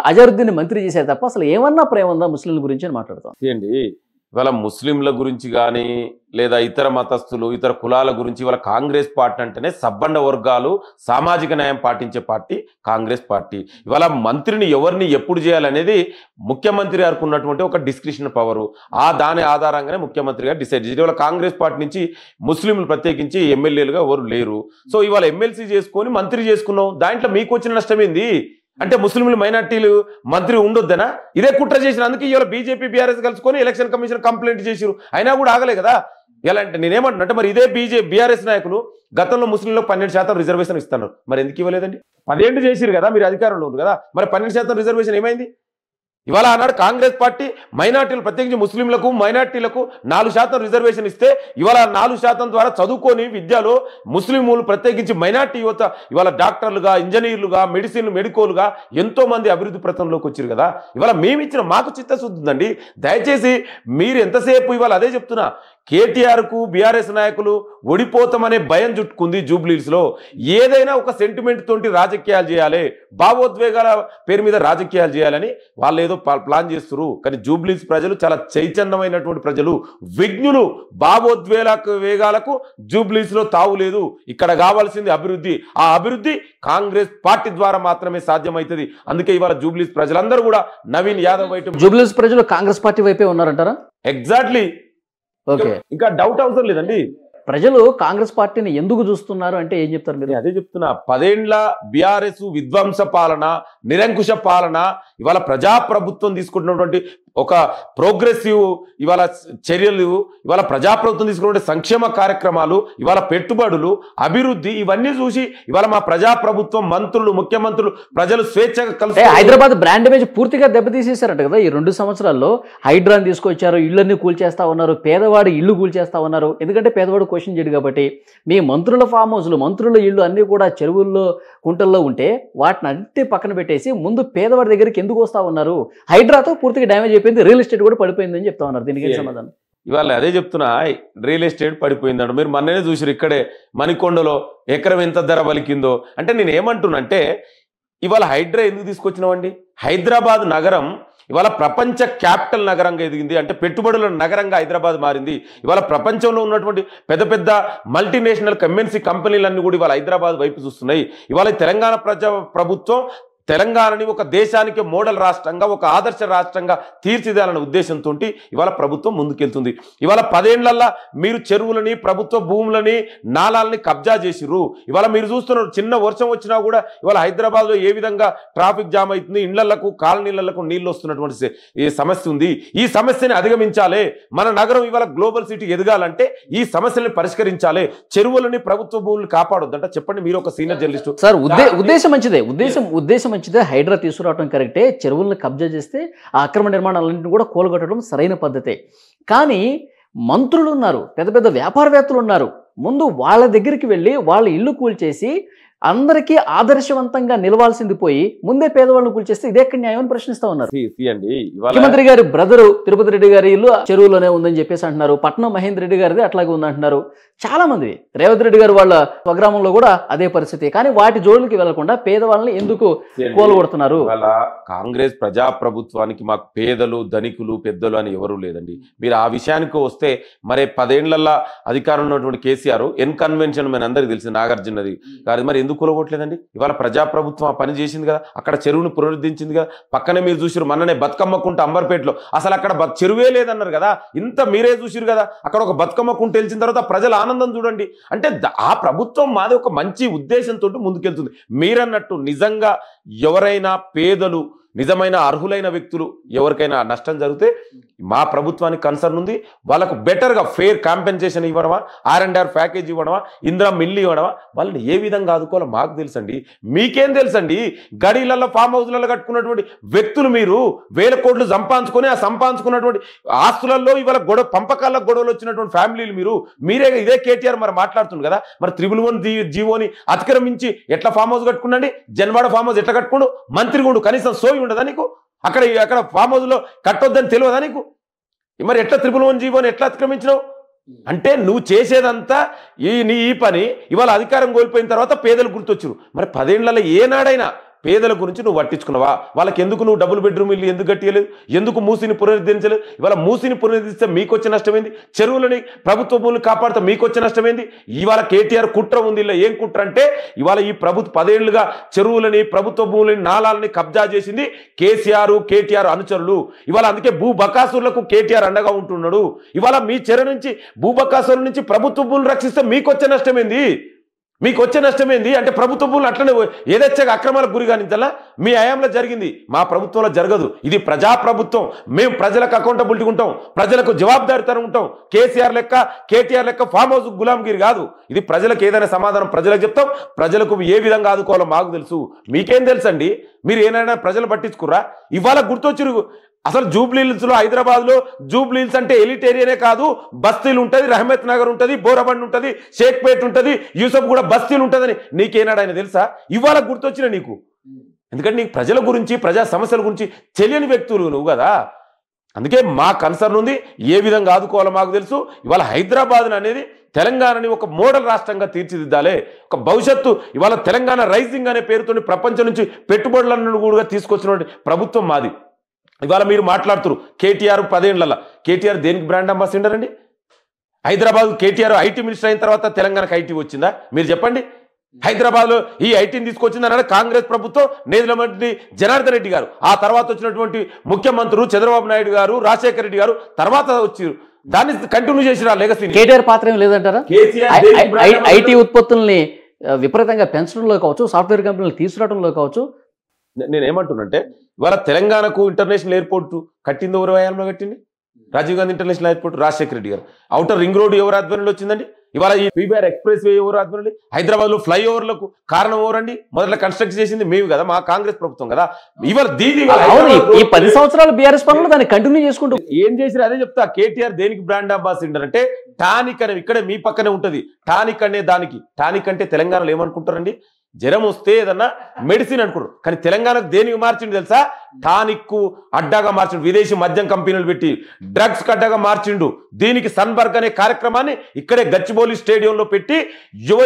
అజారుద్దీన్ని మంత్రి చేశారు తప్ప అసలు ఏమన్నా ప్రేమ ఉందా ముస్లింల గురించి అని మాట్లాడతాం. ఏంటి ఇవాళ ముస్లింల గురించి కానీ లేదా ఇతర మతస్థులు ఇతర కులాల గురించి ఇవాళ కాంగ్రెస్ పార్టీ అంటేనే సబ్బండ వర్గాలు సామాజిక న్యాయం పాటించే పార్టీ కాంగ్రెస్ పార్టీ. ఇవాళ మంత్రిని ఎవరిని ఎప్పుడు చేయాలనేది ముఖ్యమంత్రి గారికి ఉన్నటువంటి ఒక డిస్క్రిప్షన్ పవరు. దాని ఆధారంగానే ముఖ్యమంత్రి గారు డిసైడ్ చేసి ఇవాళ కాంగ్రెస్ పార్టీ నుంచి ముస్లింలు ప్రత్యేకించి ఎమ్మెల్యేలుగా ఎవరు లేరు. సో ఇవాళ ఎమ్మెల్సీ చేసుకొని మంత్రి చేసుకున్నాం, దాంట్లో మీకు వచ్చిన నష్టం ఏంది? అంటే ముస్లింలు మైనార్టీలు మంత్రి ఉండొద్దనా? ఇదే కుట్ర చేసిన అందుకే ఇవాళ బీజేపీ బీఆర్ఎస్ కలుసుకొని ఎలక్షన్ కమిషన్ కంప్లైంట్ చేసిరు, అయినా కూడా ఆగలే కదా. ఎలా అంటే నేనేమంటున్నా, మరి ఇదే బీఆర్ఎస్ నాయకులు గతంలో ముస్లింలకు 12% రిజర్వేషన్ ఇస్తున్నారు, మరి ఎందుకు ఇవ్వలేదండి? 10 ఏళ్ళు చేసిరు కదా, మీరు అధికారంలో ఉన్నారు కదా, మరి 12% రిజర్వేషన్ ఏమైంది? ఇవాళ ఆనాడు కాంగ్రెస్ పార్టీ మైనార్టీలు ప్రత్యేకించి ముస్లింలకు మైనార్టీలకు 4% రిజర్వేషన్ ఇస్తే ఇవాళ 4% ద్వారా చదువుకొని విద్యలో ముస్లింలు ప్రత్యేకించి మైనార్టీ యువత ఇవాళ డాక్టర్లుగా, ఇంజనీర్లుగా, మెడికోలుగా ఎంతో మంది అభివృద్ధి ప్రతంలోకి వచ్చారు కదా. ఇవాళ మేము ఇచ్చిన మాకు చిత్తశుద్ధి ఉందండి. దయచేసి మీరు ఎంతసేపు ఇవాళ అదే చెప్తున్నా, కేటీఆర్కు బీఆర్ఎస్ నాయకులు ఓడిపోతామనే భయం చుట్టుకుంది జూబ్లీస్లో. ఏదైనా ఒక సెంటిమెంట్ తోటి రాజకీయాలు చేయాలి, భావోద్వేగాల పేరు మీద రాజకీయాలు చేయాలని వాళ్ళు ఏదో ప్లాన్ చేస్తున్నారు. కానీ జూబ్లీస్ ప్రజలు చాలా చైతన్యమైనటువంటి ప్రజలు, విజ్ఞులు. భావోద్వేగాలకు జూబ్లీస్లో తావు లేదు. ఇక్కడ కావాల్సింది అభివృద్ధి. ఆ అభివృద్ధి కాంగ్రెస్ పార్టీ ద్వారా మాత్రమే సాధ్యమవుతుంది. అందుకే ఇవాళ జూబ్లీస్ ప్రజలందరూ కూడా నవీన్ యాదవ్ వైపు, జూబ్లీస్ ప్రజలు కాంగ్రెస్ పార్టీ వైపే ఉన్నారంటారా? ఎగ్జాక్ట్లీ. ఓకే, ఇంకా డౌట్ అవసరం లేదండి. ప్రజలు కాంగ్రెస్ పార్టీని ఎందుకు చూస్తున్నారు అంటే ఏం చెప్తారు మీరు? అదే చెప్తున్నా, 10 ఏళ్ల బీఆర్ఎస్ విధ్వంస పాలన, నిరంకుశ పాలన, ఇవాళ ప్రజాప్రభుత్వం తీసుకుంటున్నటువంటి ఒక ప్రోగ్రెసివ్ ఇవాళ చర్యలు, ఇవాళ ప్రజాప్రభుత్వం తీసుకున్నటువంటి సంక్షేమ కార్యక్రమాలు, ఇవాళ పెట్టుబడులు, అభివృద్ధి, ఇవన్నీ చూసి ఇవాళ మా ప్రజాప్రభుత్వం, మంత్రులు, ముఖ్యమంత్రులు, ప్రజలు స్వేచ్ఛగా కలిసి హైదరాబాద్ బ్రాండ్ ఇమేజ్ పూర్తిగా దెబ్బతీసేశారంట కదా ఈ 2 సంవత్సరాల్లో. హైడ్రాని తీసుకొచ్చారు, ఇళ్ళన్నీ కూల్చేస్తా ఉన్నారు, పేదవాడి ఇల్లు కూల్చేస్తా ఉన్నారు. ఎందుకంటే పేదవాడు క్వశ్చన్ చేయడు కాబట్టి. మీ మంత్రుల ఫామ్ హౌస్లు, మంత్రుల ఇళ్ళు అన్నీ కూడా చెరువుల్లో, కుంటల్లో ఉంటే వాటిని అన్ని పక్కన పెట్టేసి ముందు పేదవాడి దగ్గరికి ఎందుకు వస్తా ఉన్నారు? హైడ్రాతో పూర్తిగా డ్యామేజ్ అయిపోయింది, రియల్ ఎస్టేట్ కూడా పడిపోయిందని చెప్తా ఉన్నారు. దీనికి సమాధానం ఇవాళ అదే చెప్తున్నా, రియల్ ఎస్టేట్ పడిపోయిందంట. మీరు మొన్ననే చూసారు, ఇక్కడే మణికొండలో ఎకరం ఎంత ధర పలికిందో. అంటే నేను ఏమంటున్నా అంటే, ఇవాళ హైడ్రా ఎందుకు తీసుకొచ్చినామండి? హైదరాబాద్ నగరం ఇవాళ ప్రపంచ క్యాపిటల్ నగరంగా ఎదిగింది. అంటే పెట్టుబడుల నగరంగా హైదరాబాద్ మారింది. ఇవాళ ప్రపంచంలో ఉన్నటువంటి పెద్ద పెద్ద మల్టీనేషనల్ ఎంఎన్సీ కంపెనీలన్నీ కూడా ఇవాళ హైదరాబాద్ వైపు చూస్తున్నాయి. ఇవాళ తెలంగాణ ప్రభుత్వం తెలంగాణని ఒక దేశానికి మోడల్ రాష్ట్రంగా, ఒక ఆదర్శ రాష్ట్రంగా తీర్చిదేయాలనే ఉద్దేశంతో ఇవాళ ప్రభుత్వం ముందుకెళ్తుంది. ఇవాళ 10 ఏళ్లల్లా మీరు చెరువులని, ప్రభుత్వ భూములని, నాలాలని కబ్జా చేసిర్రు. ఇవాళ మీరు చూస్తున్నారు, చిన్న వర్షం వచ్చినా కూడా ఇవాళ హైదరాబాద్లో ఏ విధంగా ట్రాఫిక్ జామ్ అవుతుంది, ఇళ్లకు, కాలనీలకు నీళ్లు వస్తున్నటువంటి ఈ సమస్య ఉంది. ఈ సమస్యని అధిగమించాలి. మన నగరం ఇవాళ గ్లోబల్ సిటీ ఎదగాలంటే ఈ సమస్యలను పరిష్కరించాలి. చెరువులని, ప్రభుత్వ భూములను కాపాడొద్దంట. చెప్పండి, మీరు ఒక సీనియర్ జర్నలిస్టు. సార్, ఉద్దేశం మంచిదే, ఉద్దేశం మంచిదే. హైడ్రా తీసుకురావడం కరెక్టే. చెరువులను కబ్జా చేస్తే ఆ అక్రమ నిర్మాణాలన్నింటినీ కూడా కూలగొట్టడం సరైన పద్ధతే. కానీ మంత్రులు ఉన్నారు, పెద్ద పెద్ద వ్యాపారవేత్తలు ఉన్నారు. ముందు వాళ్ళ దగ్గరికి వెళ్ళి వాళ్ళ ఇల్లు కూల్చేసి అందరికీ ఆదర్శవంతంగా నిలవాల్సింది పోయి ముందే పేదవాళ్ళను కూల్చేస్తే ఇదే ఎక్కడ న్యాయం అని ప్రశ్నిస్తా ఉన్నారు. ముఖ్యమంత్రి గారి బ్రదరు తిరుపతి రెడ్డి గారి ఇల్లు చెరువులోనే ఉందని చెప్పేసి అంటున్నారు. పట్నం మహేందర్ రెడ్డి గారిది అట్లాగే ఉందంటున్నారు. చాలా మంది, రేవంత్ రెడ్డి గారు వాళ్ళ స్వగ్రామంలో కూడా అదే పరిస్థితి. కానీ వాటి జోళ్ళకి వెళ్లకుండా పేదవాళ్ళని ఎందుకు కోలుగొడుతున్నారు? కాంగ్రెస్ ప్రజాప్రభుత్వానికి మాకు పేదలు, ధనికులు, పెద్దలు అని ఎవరు లేదండి. మీరు ఆ విషయానికి వస్తే మరి 10 ఏళ్లలో అధికారంలో ఉన్నటువంటి కేసీఆర్ కన్వెన్షన్ మన అందరికీ తెలిసింది, నాగార్జునది కాదు, మరి ఎందుకు కూలగొట్టలేదండి? ఇవాళ ప్రజాప్రభుత్వం ఆ పని చేసింది కదా, అక్కడ చెరువును పునరుద్ధరించింది కదా. పక్కనే మీరు చూసిరు, మొన్ననే బతుకమ్మకుంట అంబర్పేటలో అసలు అక్కడ చెరువే లేదన్నారు కదా. ఇంత మీరే చూసిరు కదా, అక్కడ ఒక బతుకమ్మకుంట తెలిసిన తర్వాత ప్రజల ఆనందం చూడండి. అంటే ఆ ప్రభుత్వం మాది ఒక మంచి ఉద్దేశంతో ముందుకెళ్తుంది. మీరన్నట్టు నిజంగా ఎవరైనా పేదలు, నిజమైన అర్హులైన వ్యక్తులు ఎవరికైనా నష్టం జరిగితే మా ప్రభుత్వానికి కన్సర్న్ ఉంది. వాళ్ళకు బెటర్గా ఫెయిర్ కాంపెన్సేషన్ ఇవ్వడమా, R&R ప్యాకేజ్ ఇవ్వడమా, ఇందిరా మిల్లు ఇవ్వడమా, వాళ్ళని ఏ విధంగా ఆదుకోవాలో మాకు తెలుసండి. మీకేం తెలుసండి? గడీలలో, ఫామ్ హౌస్లలో కట్టుకున్నటువంటి వ్యక్తులు మీరు 1000 కోట్లు సంపాదించుకొని ఆ సంపాదించుకున్నటువంటి ఆస్తులలో ఇవాళ పంపకాల గొడవలు వచ్చినటువంటి ఫ్యామిలీలు మీరే ఇదే కేటీఆర్ మరి మాట్లాడుతుంది కదా. మరి 311 జీవోని అతిక్రమించి ఎట్లా ఫామ్ హౌస్ కట్టుకున్నాండి? జన్వాడ ఫామ్ హౌస్ ఎట్లా కట్టుకోండు? మంత్రి గుండు కనీసం సోయి ఉండదా నీకు? అక్కడ ఫామ్ హౌస్ లో కట్టొద్దని తెలియదా నీకు? మరి ఎట్లా 311 జీవోని ఎట్లా అతిక్రమించినావు? అంటే నువ్వు చేసేదంతా ఈ పని ఇవాళ అధికారం కోల్పోయిన తర్వాత పేదలు గుర్తొచ్చారు. మరి 10 ఏళ్లలో ఏనాడైనా పేదల గురించి నువ్వు పట్టించుకున్నావా? వాళ్ళకి ఎందుకు నువ్వు డబుల్ బెడ్రూమ్ ఇల్లు ఎందుకు కట్టియలేదు? ఎందుకు మూసిని పునరుద్ధరించలేదు? ఇవాళ మూసిని పునరుద్ధరిస్తే మీకు వచ్చే నష్టమైంది, చెరువులని ప్రభుత్వ భూములు కాపాడితే మీకు వచ్చే నష్టమైంది. ఇవాళ కేటీఆర్ కుట్ర ఉంది. ఇలా ఏం కుట్ర అంటే ఇవాళ ఈ ప్రభుత్వ 10 ఏళ్లుగా చెరువులని ప్రభుత్వ భూములని నాలాలని కబ్జా చేసింది కేటీఆర్ అనుచరులు. ఇవాళ అందుకే భూ బకాసురులకు కేటీఆర్ అండగా ఉంటున్నాడు. ఇవాళ మీ చెర నుంచి భూ బకాసురుల నుంచి ప్రభుత్వ భూములు రక్షిస్తే మీకు వచ్చే నష్టమైంది? మీకు వచ్చే నష్టమేంది అంటే ప్రభుత్వ భూములు అట్లనే ఏదైనా అక్రమాలకు గురి కానించాలా? మీ హయాంలో జరిగింది, మా ప్రభుత్వంలో జరగదు. ఇది ప్రజాప్రభుత్వం. మేము ప్రజలకు అకౌంటబిలిటీ ఉంటాం, ప్రజలకు జవాబుదారీతనం ఉంటాం. కేటీఆర్ లెక్క ఫామ్ హౌస్ గులాంగిరి కాదు. ఇది ప్రజలకు ఏదైనా సమాధానం ప్రజలకు చెప్తాం. ప్రజలకు ఏ విధంగా ఆదుకోవాలో మాకు తెలుసు, మీకేం తెలుసండి? మీరు ఏమైనా ప్రజలు పట్టించుకుర్రా? ఇవాళ గుర్తొచ్చిరు అసలు జూబ్లీహిల్స్లో, హైదరాబాద్లో జూబ్లీహిల్స్ అంటే ఎలిట్ ఏరియానే కాదు, బస్తీలు ఉంటుంది, రహమత్ నగర్ ఉంటుంది, బోరబండ్ ఉంటుంది, షేక్పేట్ ఉంటుంది, యూసఫ్ కూడా బస్తీలు ఉంటుందని నీకేనాడు ఆయన తెలుసా? ఇవాళ గుర్తొచ్చిన నీకు, ఎందుకంటే నీకు ప్రజల గురించి ప్రజా సమస్యల గురించి తెలియని వ్యక్తులు నువ్వు కదా. అందుకే మా కన్సర్న్ ఉంది, ఏ విధంగా ఆదుకోవాలో మాకు తెలుసు. ఇవాళ హైదరాబాద్ అనేది తెలంగాణని ఒక మోడల్ రాష్ట్రంగా తీర్చిదిద్దాలి. ఒక భవిష్యత్తు ఇవాళ తెలంగాణ రైజింగ్ అనే పేరుతో ప్రపంచం నుంచి పెట్టుబడులను కూడా తీసుకొచ్చినటువంటి ప్రభుత్వం మాది. ఇవాళ మీరు మాట్లాడుతున్నారు కేటీఆర్ 10 ఏళ్లలో. కేటీఆర్ దేనికి బ్రాండ్ అంబాసిడర్ అండి? హైదరాబాద్ కేటీఆర్ ఐటీ మినిస్టర్ అయిన తర్వాత తెలంగాణకు ఐటీ వచ్చిందా? మీరు చెప్పండి. హైదరాబాద్లో ఈ ఐటీని తీసుకొచ్చిందన్న కాంగ్రెస్ ప్రభుత్వం, నేదులమట్టి జనార్దన్ రెడ్డి గారు, ఆ తర్వాత వచ్చినటువంటి ముఖ్యమంత్రులు చంద్రబాబు నాయుడు గారు, రాజశేఖర రెడ్డి గారు తర్వాత వచ్చారు. దాన్ని కంటిన్యూ చేసిన లెగసీ కేటీఆర్ పాత్ర ఏం లేదంటారా? ఐటీ ఉత్పత్తుల్ని విపరీతంగా పెంచడంలో కావచ్చు, సాఫ్ట్వేర్ కంపెనీలు తీసుకురావడంలో కావచ్చు. నేనేమంటున్నంటే ఇవాళ తెలంగాణకు ఇంటర్నేషనల్ ఎయిర్పోర్ట్ కట్టింది ఎవరు హయాంలో కట్టింది? రాజీవ్ గాంధీ ఇంటర్నేషనల్ ఎయిర్పోర్ట్ రాజశేఖర రెడ్డి గారు. ఔటర్ రింగ్ రోడ్ ఎవరు ఆధ్వర్యంలో వచ్చిందండి? ఇవాళ ఈ పీబీఆర్ ఎక్స్ప్రెస్ వే ఎవరు ఆధ్వర్యంలో? హైదరాబాద్ లో ఫ్లైఓవర్లకు కారణం ఎవరండి? మొదట్లో కన్స్ట్రక్ట్ చేసింది మేము కదా, మా కాంగ్రెస్ ప్రభుత్వం కదా. ఇవాళ దీని ఈ 10 సంవత్సరాల బీఆర్ఎస్ పనులు దాన్ని కంటిన్యూ చేసుకుంటూ ఏం చేసినా అదే చెప్తా. కేటీఆర్ దేనికి బ్రాండ్ అంబాసిడర్ అంటే టానిక్ అని, ఇక్కడే మీ పక్కనే ఉంటది టానిక్ అనే దానికి. టానిక్ అంటే తెలంగాణలో ఏమనుకుంటారండి? జ్వరం వస్తే ఏదన్నా మెడిసిన్ అనుకుంటారు, కానీ తెలంగాణకు దేనికి మార్చిండు తెలుసా? టానిక్ అడ్డాగా మార్చిండు, విదేశీ మద్యం కంపెనీలు పెట్టి డ్రగ్స్ అడ్డాగా మార్చిండు. దీనికి సన్బర్గ్ అనే కార్యక్రమాన్ని ఇక్కడే గచ్చిబౌలి స్టేడియంలో పెట్టి యువ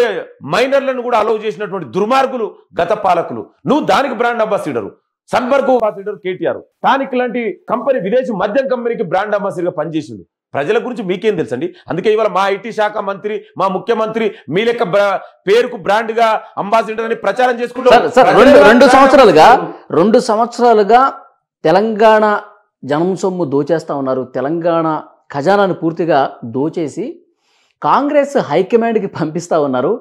మైనర్లను కూడా అలౌ చేసినటువంటి దుర్మార్గులు గత పాలకులు. నువ్వు దానికి brand ambassador. సన్బర్గ్ ambassador KTR. Tonic లాంటి కంపెనీ విదేశీ మద్యం కంపెనీకి బ్రాండ్ అంబాసిడర్గా పనిచేసిండు. ప్రజల గురించి మీకేం తెలుసండి? అందుకే ఇవాళ మా ఐటీ శాఖ మంత్రి, మా ముఖ్యమంత్రి మీ లెక్క పేరుకు బ్రాండ్ గా అంబాసిడర్ అని ప్రచారం చేసుకుంటారు. 2 సంవత్సరాలుగా తెలంగాణ జనం సొమ్ము దోచేస్తా ఉన్నారు. తెలంగాణ ఖజానాను పూర్తిగా దోచేసి కాంగ్రెస్ హైకమాండ్కి పంపిస్తూ ఉన్నారు.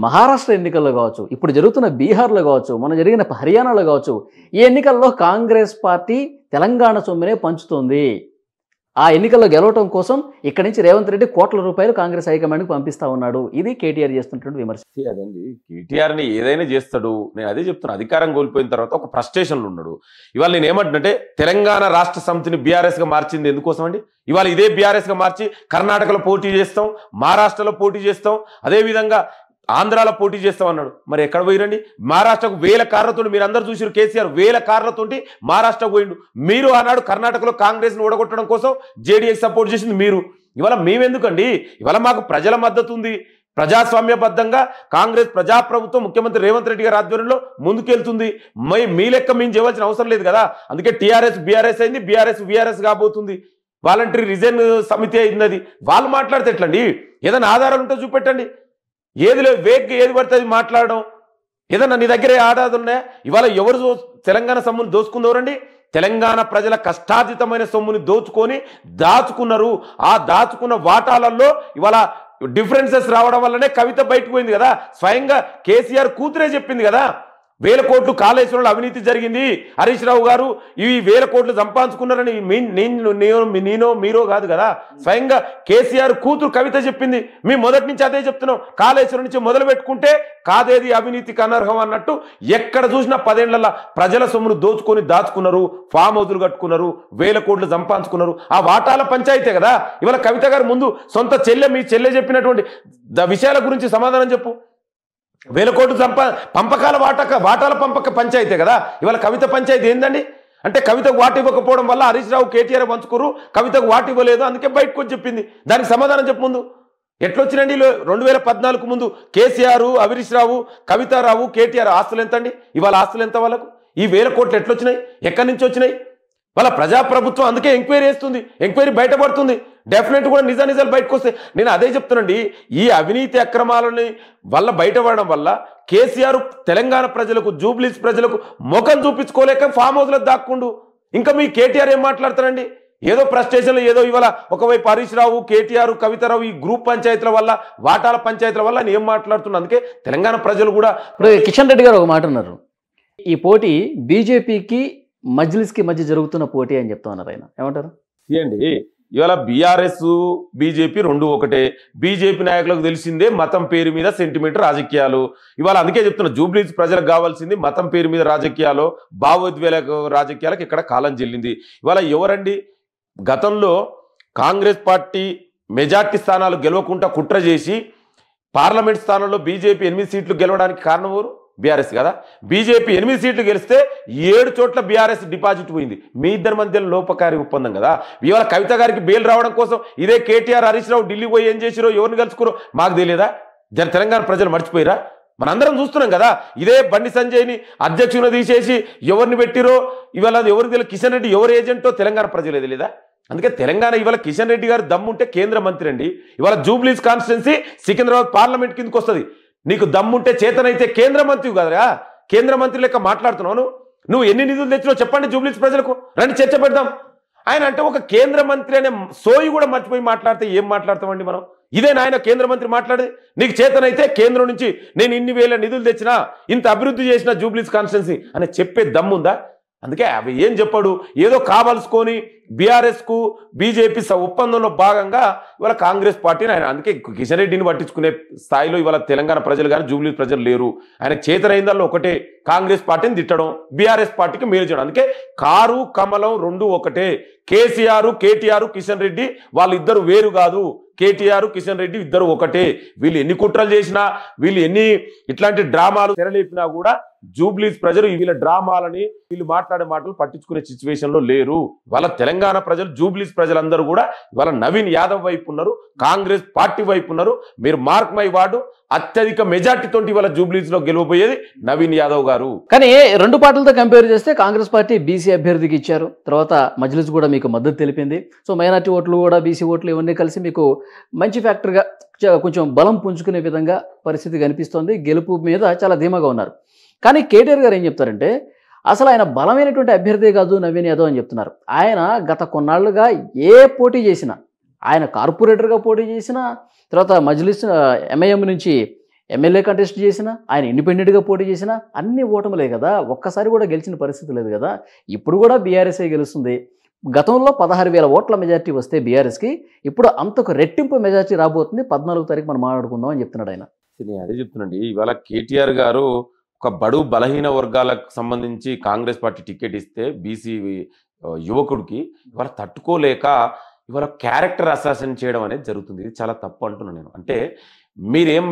మహారాష్ట్ర ఎన్నికల్లో కావచ్చు, ఇప్పుడు జరుగుతున్న బీహార్లో కావచ్చు, మొన్న జరిగిన హర్యానాలో కావచ్చు, ఈ ఎన్నికల్లో కాంగ్రెస్ పార్టీ తెలంగాణ సొమ్మునే పంచుతుంది. ఆ ఎన్నికల్లో గెలవటం కోసం ఇక్కడి నుంచి రేవంత్ రెడ్డి కోట్ల రూపాయలు కాంగ్రెస్ హైకమాండ్కి పంపిస్తా ఉన్నాడు. ఇది కేటీఆర్ చేస్తున్నటువంటి విమర్శ. అదండి, కేటీఆర్ని ఏదైనా చేస్తాడు. నేను అదే చెప్తున్నాను, అధికారం కోల్పోయిన తర్వాత ఒక ఫ్రస్ట్రేషన్లో ఉన్నాడు. ఇవాళ నేను ఏమంటున్నంటే తెలంగాణ రాష్ట్ర సమితిని బీఆర్ఎస్గా మార్చింది ఎందుకోసం అండి? ఇవాళ ఇదే బీఆర్ఎస్గా మార్చి కర్ణాటకలో పోటీ చేస్తాం, మహారాష్ట్రలో పోటీ చేస్తాం, అదేవిధంగా ఆంధ్రాలో పోటీ చేస్తాం అన్నాడు. మరి ఎక్కడ పోయిరండి? మహారాష్ట్రకు 1000 కార్లతో మీరు అందరూ చూసారు. కేసీఆర్ 1000 కార్లతోటి మహారాష్ట్రకు పోయిండు. మీరు ఆనాడు కర్ణాటకలో కాంగ్రెస్ని ఓడగొట్టడం కోసం జేడీఎస్ సపోర్ట్ చేసింది మీరు. ఇవాళ మేమెందుకండి? ఇవాళ మాకు ప్రజల మద్దతు ఉంది. ప్రజాస్వామ్యబద్ధంగా కాంగ్రెస్ ప్రజాప్రభుత్వం ముఖ్యమంత్రి రేవంత్ రెడ్డి గారి ఆధ్వర్యంలో ముందుకెళ్తుంది. మీ లెక్క మేము చేయవలసిన అవసరం లేదు కదా. అందుకే టీఆర్ఎస్ బీఆర్ఎస్ అయింది, బీఆర్ఎస్ వీఆర్ఎస్ కాబోతుంది. వాలంటరీ రిజైన్ సమితి అయింది. వాళ్ళు మాట్లాడితే ఎట్లండి? ఏదైనా ఆధారాలు ఉంటే చూపెట్టండి. ఏదిలో వేగ్ ఏది పడుతుంది మాట్లాడడం. ఏదన్నా నీ దగ్గర ఆధారాలు ఉన్నాయా? ఇవాళ ఎవరు తెలంగాణ సొమ్ముని దోచుకుందవరండి? తెలంగాణ ప్రజల కష్టార్జితమైన సొమ్ముని దోచుకొని దాచుకున్నారు. ఆ దాచుకున్న వాటాలలో ఇవాళ డిఫరెన్సెస్ రావడం వల్లనే కవిత బయటకు పోయింది కదా. స్వయంగా కేసీఆర్ కూతురే చెప్పింది కదా, 1000 కోట్లు కాళేశ్వరంలో అవినీతి జరిగింది, హరీష్ రావు గారు ఈ 1000 కోట్లు సంపాదించుకున్నారని నేనో మీరో కాదు కదా, స్వయంగా కేసీఆర్ కూతురు కవిత చెప్పింది. మేము మొదటి నుంచి అదే చెప్తున్నాం. కాళేశ్వరం నుంచి మొదలు పెట్టుకుంటే కాదేది అవినీతికి అనర్హం అన్నట్టు ఎక్కడ చూసినా 10 ఏళ్లలో ప్రజల సొమ్మును దోచుకొని దాచుకున్నారు, ఫామ్ హౌజులు కట్టుకున్నారు, 1000 కోట్లు సంపాదించుకున్నారు. ఆ వాటాల పంచాయితే కదా. ఇవాళ కవిత గారు ముందు సొంత మీ చెల్లె చెప్పినటువంటి విషయాల గురించి సమాధానం చెప్పు. 1000 కోట్లు వాటాల పంపక పంచాయితే కదా. ఇవాళ కవిత పంచాయతీ ఏందండి? అంటే కవితకు వాటి ఇవ్వకపోవడం వల్ల హరీష్ రావు కేటీఆర్ పంచుకోరు, కవితకు వాటి ఇవ్వలేదు, అందుకే బయటకు వచ్చి చెప్పింది. దానికి సమాధానం చెప్పు ముందు. ఎట్లొచ్చినండి 2014 ముందు కేసీఆర్, హరీష్ రావు, కవితారావు, కేటీఆర్ ఆస్తులు ఎంత అండి? ఇవాళ ఆస్తులు ఎంత వాళ్ళకు? ఈ 1000 కోట్లు ఎట్లొచ్చినాయి? ఎక్కడి నుంచి వచ్చినాయి? వాళ్ళ ప్రజాప్రభుత్వం అందుకే ఎంక్వైరీ చేస్తుంది, ఎంక్వైరీ బయటపడుతుంది. డెఫినెట్ కూడా నిజాలు బయటకు వస్తాయి. నేను అదే చెప్తానండి, ఈ అవినీతి అక్రమాలని వల్ల బయటపడడం వల్ల కేసీఆర్ తెలంగాణ ప్రజలకు, జూబ్లీస్ ప్రజలకు ముఖం చూపించుకోలేక ఫామ్ హౌస్లో దాక్కుండు. ఇంకా మీ కేటీఆర్ ఏం మాట్లాడతారండి? ఏదో ఫ్రస్ట్రేషన్లో ఏదో ఇవాళ ఒకవైపు హరీష్ రావు, కేటీఆర్, కవితారావు ఈ గ్రూప్ పంచాయతీల వల్ల, వాటాల పంచాయతీల వల్ల నేను ఏం మాట్లాడుతున్నా. అందుకే తెలంగాణ ప్రజలు కూడా ఇప్పుడు కిషన్ రెడ్డి గారు ఒక మాట అన్నారు, ఈ పోటీ బీజేపీకి మజ్లిస్కి మధ్య జరుగుతున్న పోటీ అని చెప్తా ఉన్నారు. ఆయన ఏమంటారు? ఏంటి ఇవాళ బీఆర్ఎస్ బీజేపీ రెండు ఒకటే. బీజేపీ నాయకులకు తెలిసిందే మతం పేరు మీద సెంటిమెంట్ రాజకీయాలు. ఇవాళ అందుకే చెప్తున్నా, జూబ్లీస్ ప్రజలకు కావాల్సింది మతం పేరు మీద రాజకీయాలు, భావోద్వేల రాజకీయాలకు ఇక్కడ కాలం చెల్లింది. ఇవాళ ఎవరండి గతంలో కాంగ్రెస్ పార్టీ మెజార్టీ స్థానాలు గెలవకుండా కుట్ర చేసి పార్లమెంట్ స్థానంలో బీజేపీ 8 సీట్లు గెలవడానికి కారణం ఎవరు? బీఆర్ఎస్ కదా. బీజేపీ 8 సీట్లు గెలిస్తే 7 చోట్ల బీఆర్ఎస్ డిపాజిట్ పోయింది. మీ ఇద్దరి మధ్యలో లోపకారి ఒప్పందం కదా. ఇవాళ కవిత గారికి బెయిల్ రావడం కోసం ఇదే కేటీఆర్, హరీష్ రావు ఢిల్లీ పోయి ఏం చేసిరో, ఎవరిని కలుసుకురో మాకు తెలియదా? తెలంగాణ ప్రజలు మర్చిపోయిరా? మనందరం చూస్తున్నాం కదా. ఇదే బండి సంజయ్ని అధ్యక్షుని తీసేసి ఎవరిని పెట్టిరో ఇవాళ ఎవరికి తెలియదు. కిషన్ రెడ్డి ఎవరు ఏజెంటో తెలంగాణ ప్రజలే తెలియదా? అందుకే తెలంగాణ ఇవాళ కిషన్ రెడ్డి గారు దమ్ముంటే కేంద్ర మంత్రి అండి. ఇవాళ జూబ్లీస్ కాన్స్టిట్యున్సీ సికింద్రాబాద్ పార్లమెంట్ కిందకి వస్తుంది. నీకు దమ్ముంటే చేతనైతే కేంద్ర మంత్రి కదరా, కేంద్ర మంత్రి లెక్క మాట్లాడుతున్నావు. నువ్వు ఎన్ని నిధులు తెచ్చినావు చెప్పండి జూబ్లీస్ ప్రజలకు, రండి చర్చ పెడదాం. ఆయన అంటే ఒక కేంద్ర మంత్రి అనే సోయి కూడా మర్చిపోయి మాట్లాడితే ఏం మాట్లాడతామండి మనం? ఇదే నాయన కేంద్ర మంత్రి మాట్లాడేది. నీకు చేతనైతే కేంద్రం నుంచి నేను ఇన్ని వేల నిధులు తెచ్చినా, ఇంత అభివృద్ధి చేసిన జూబ్లీస్ కాన్స్టిట్యున్సీ అని చెప్పే దమ్ముందా? అందుకే అవి ఏం చెప్పాడు, ఏదో కావాల్సుకొని బీఆర్ఎస్కు బీజేపీ ఒప్పందంలో భాగంగా ఇవాళ కాంగ్రెస్ పార్టీని ఆయన, అందుకే కిషన్ రెడ్డిని పట్టించుకునే స్థాయిలో ఇవాళ తెలంగాణ ప్రజలు కానీ జూబ్లీ ప్రజలు లేరు. ఆయన చేతనైందల్లో ఒకటే, కాంగ్రెస్ పార్టీని తిట్టడం, బీఆర్ఎస్ పార్టీకి మేలు చేయడం. అందుకే కారు కమలం రెండు ఒకటే. కేసీఆర్, కేటీఆర్, కిషన్ రెడ్డి వాళ్ళిద్దరు వేరు కాదు. కేటీఆర్, కిషన్ రెడ్డి ఇద్దరు ఒకటే. వీళ్ళు ఎన్ని కుట్రలు చేసినా, వీళ్ళు ఎన్ని ఇట్లాంటి డ్రామాలు తెరలేపినా కూడా జూబ్లీస్ ప్రజలు వీళ్ళ డ్రామాలని, వీళ్ళు మాట్లాడే మాటలు పట్టించుకునే సిచ్యువేషన్ లో లేరు. వాళ్ళ తెలంగాణ ప్రజలు, జూబ్లీస్ ప్రజలందరూ కూడా ఇవాళ నవీన్ యాదవ్ వైపు ఉన్నారు, కాంగ్రెస్ పార్టీ వైపు ఉన్నారు. మీరు మార్క్ మై వార్డు, అత్యధిక మెజార్టీతో ఇవాళ జూబ్లీస్ లో గెలవబోయేది నవీన్ యాదవ్ గారు. కానీ 2 పార్టీలతో కంపేర్ చేస్తే కాంగ్రెస్ పార్టీ బీసీ అభ్యర్థికి ఇచ్చారు, తర్వాత మజ్లిస్ కూడా మీకు మద్దతు తెలిపింది. సో మైనార్టీ ఓట్లు కూడా, బీసీ ఓట్లు ఇవన్నీ కలిసి మీకు మంచి ఫ్యాక్టర్గా కొంచెం బలం పుంజుకునే విధంగా పరిస్థితి కనిపిస్తోంది. గెలుపు మీద చాలా ధీమాగా ఉన్నారు. కానీ కేటీఆర్ గారు ఏం చెప్తారంటే, అసలు ఆయన బలమైనటువంటి అభ్యర్థి కాదు నవీన్ యాదవ్ అని చెప్తున్నారు. ఆయన గత కొన్నాళ్లుగా పోటీ చేసినా, ఆయన కార్పొరేటర్గా పోటీ చేసినా, తర్వాత మజ్లిస్ ఎంఐఎం నుంచి ఎమ్మెల్యే కంటెస్ట్ చేసినా, ఆయన ఇండిపెండెంట్గా పోటీ చేసినా అన్ని ఓటములే కదా. ఒక్కసారి కూడా గెలిచిన పరిస్థితి లేదు కదా. ఇప్పుడు కూడా బీఆర్ఎస్ఏ గెలుస్తుంది. గతంలో 16,000 ఓట్ల మెజార్టీ వస్తే బీఆర్ఎస్కి, ఇప్పుడు అంతకు రెట్టింపు మెజార్టీ రాబోతుంది. 14వ తారీఖు మనం మాట్లాడుకుందాం అని చెప్తున్నాడు ఆయన. నేను అదే చెప్తున్నాండి, ఇవాళ కేటీఆర్ గారు ఒక బడు బలహీన వర్గాలకు సంబంధించి కాంగ్రెస్ పార్టీ టికెట్ ఇస్తే బీసీ యువకుడికి ఇవాళ తట్టుకోలేక ఇవాళ క్యారెక్టర్ అసాసిన్ చేయడం అనేది జరుగుతుంది. ఇది చాలా తప్పు అంటున్నాను నేను. అంటే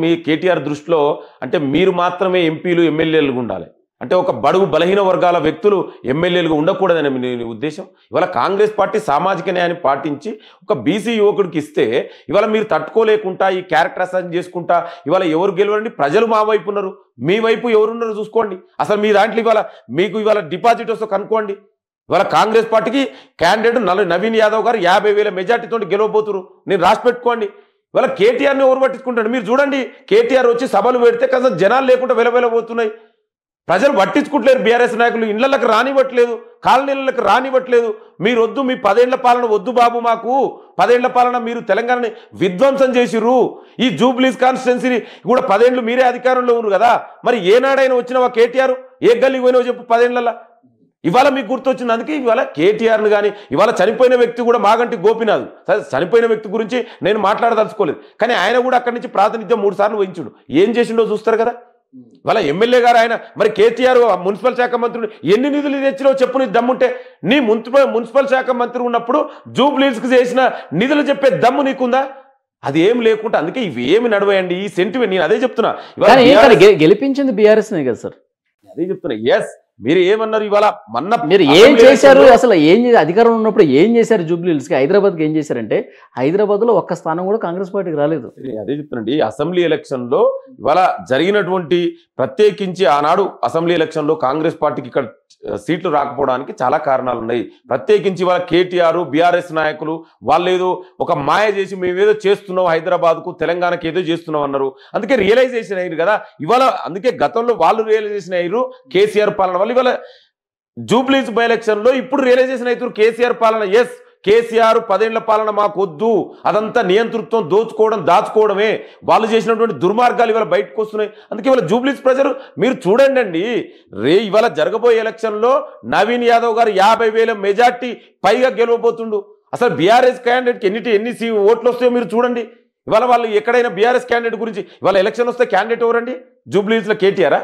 మీ కేటీఆర్ దృష్టిలో అంటే మీరు మాత్రమే ఎంపీలు, ఎమ్మెల్యేలుగా ఉండాలి, అంటే ఒక బడుగు బలహీన వర్గాల వ్యక్తులు ఎమ్మెల్యేలుగా ఉండకూడదని మీ ఉద్దేశం. ఇవాళ కాంగ్రెస్ పార్టీ సామాజిక న్యాయాన్ని పాటించి ఒక బీసీ యువకుడికి ఇస్తే ఇవాళ మీరు తట్టుకోలేకుండా ఈ క్యారెక్టర్ అసాసిన్ చేసుకుంటా ఇవాళ ఎవరు గెలవండి? ప్రజలు మా వైపు ఉన్నారు, మీ వైపు ఎవరున్నారో చూసుకోండి. అసలు మీ దాంట్లో ఇవాళ మీకు ఇవాళ డిపాజిట్ వస్తే కనుక్కోండి. ఇవాళ కాంగ్రెస్ పార్టీకి క్యాండిడేట్ నవీన్ యాదవ్ గారు 50,000 మెజార్టీతో గెలవబోతున్నారు. నేను రాసి పెట్టుకోండి. ఇవాళ కేటీఆర్ని ఎవరు పట్టించుకుంటాడు? మీరు చూడండి, కేటీఆర్ వచ్చి సభలు పెడితే కాస్త జనాలు లేకుండా వెలవెలబోతున్నాయి. ప్రజలు పట్టించుకుంటలేరు. బీఆర్ఎస్ నాయకులు ఇళ్లకు రానివ్వట్లేదు, కాలనీలకు రానివ్వట్లేదు. మీరు వద్దు, మీ 10 ఏళ్ల పాలన వద్దు బాబు, మాకు 10 ఏళ్ల పాలన మీరు తెలంగాణని విధ్వంసం చేసిర్రు. ఈ జూబ్లీస్ కాన్స్టిట్యున్సీని కూడా 10 ఏళ్ళు మీరే అధికారంలో ఉన్నారు కదా. మరి ఏనాడైనా వచ్చినవా కేటీఆర్? ఏ గల్లీకి పోయినావో చెప్పు 10 ఏళ్లలో. ఇవాళ మీకు గుర్తొచ్చింది. అందుకే ఇవాళ కేటీఆర్ని కానీ, ఇవాళ చనిపోయిన వ్యక్తి కూడా మాగంటి గోపినాథ్, చనిపోయిన వ్యక్తి గురించి నేను మాట్లాడదలుచుకోలేదు, కానీ ఆయన కూడా అక్కడి నుంచి ప్రాతినిధ్యం 3 సార్లు వహించుడు. ఏం చేసిండో చూస్తారు కదా. వాళ్ళ ఎమ్మెల్యే గారు ఆయన, మరి కేటీఆర్ మున్సిపల్ శాఖ మంత్రులు ఎన్ని నిధులు తెచ్చినో చెప్పు. నీ దమ్ముంటే నీ మున్సిపల్ శాఖ మంత్రి ఉన్నప్పుడు జూబ్లీస్కి చేసిన నిధులు చెప్పే దమ్ము నీకుందా? అది ఏం లేకుండా, అందుకే ఇవి ఏమి నడవేయండి ఈ సెంటిమెంట్. నేను అదే చెప్తున్నా, గెలిపించింది బీఆర్ఎస్ కదా సార్. అదే చెప్తున్నా. ఎస్, మీరు ఏమన్నారు ఇవాళ మీరు ఏం చేశారు అసలు అధికారం ఉన్నప్పుడు ఏం చేశారు జూబ్లీహిల్స్కి హైదరాబాద్కి ఏం చేశారంటే హైదరాబాద్లో ఒక్క స్థానం కూడా కాంగ్రెస్ పార్టీకి రాలేదు. అదే చెప్తానండి, అసెంబ్లీ ఎలక్షన్లో ఇవాళ జరిగినటువంటి ప్రత్యేకించి ఆనాడు అసెంబ్లీ ఎలక్షన్లో కాంగ్రెస్ పార్టీకి ఇక్కడ సీట్లు రాకపోవడానికి చాలా కారణాలు ఉన్నాయి. ప్రత్యేకించి ఇవాళ కేటీఆర్ బీఆర్ఎస్ నాయకులు వాళ్ళు ఏదో ఒక మాయ చేసి మేమేదో చేస్తున్నాం హైదరాబాద్కు తెలంగాణకి ఏదో చేస్తున్నాం అన్నారు. అందుకే రియలైజేషన్ అయ్యారు కదా ఇవాళ. అందుకే గతంలో వాళ్ళు రియలైజేషన్ అయ్యారు కేసీఆర్ పాలన వల్ల. ఇవాళ జూబ్లీహిల్స్ బై ఎలక్షన్లో ఇప్పుడు రియలైజేషన్ అవుతారు కేసీఆర్ పాలన. ఎస్, కేసీఆర్ 10 ఏళ్ల పాలన మాకు వద్దు, అదంతా నియంతృత్వం, దోచుకోవడం, దాచుకోవడమే, వాళ్ళు చేసినటువంటి దుర్మార్గాలు ఇవాళ బయటకు వస్తున్నాయి. అందుకే ఇవాళ జూబ్లీహిల్స్ ప్రజలు మీరు చూడండి అండి, ఇవాళ జరగబోయే ఎలక్షన్లో నవీన్ యాదవ్ గారు 50,000 మెజార్టీ పైగా గెలవబోతుండు. అసలు బీఆర్ఎస్ క్యాండిడేట్కి ఎన్ని ఓట్లు వస్తాయో మీరు చూడండి. ఇవాళ వాళ్ళు ఎక్కడైనా బీఆర్ఎస్ క్యాండిడేట్ గురించి ఇవాళ ఎలక్షన్ వస్తే క్యాండిడేట్ ఎవరండి? జూబ్లీహిల్స్లో కేటీఆరా?